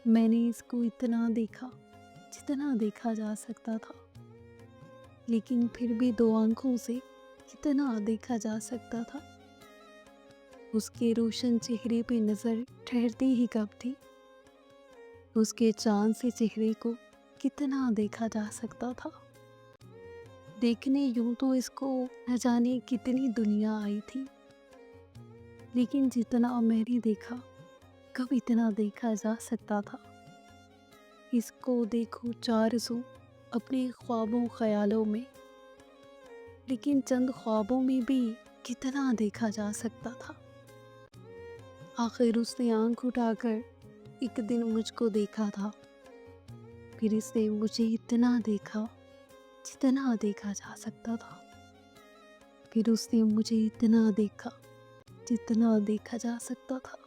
میں نے اس کو اتنا دیکھا جتنا دیکھا جا سکتا تھا، لیکن پھر بھی 2 آنکھوں سے کتنا دیکھا جا سکتا تھا۔ اس کے روشن چہرے پہ نظر ٹھہرتی ہی کب تھی، اس کے چاند سے چہرے کو کتنا دیکھا جا سکتا تھا۔ دیکھنے یوں تو اس کو نہ جانے کتنی دنیا آئی تھی، لیکن جتنا میں نے دیکھا کب اتنا دیکھا جا سکتا تھا۔ اس کو دیکھو 4 سو اپنے خوابوں خیالوں میں، لیکن چند خوابوں میں بھی کتنا دیکھا جا سکتا تھا۔ آخر اس نے آنکھ اٹھا کر ایک دن مجھ کو دیکھا تھا، پھر اس نے مجھے اتنا دیکھا جتنا دیکھا جا سکتا تھا، پھر اس نے مجھے اتنا دیکھا جتنا دیکھا جا سکتا تھا۔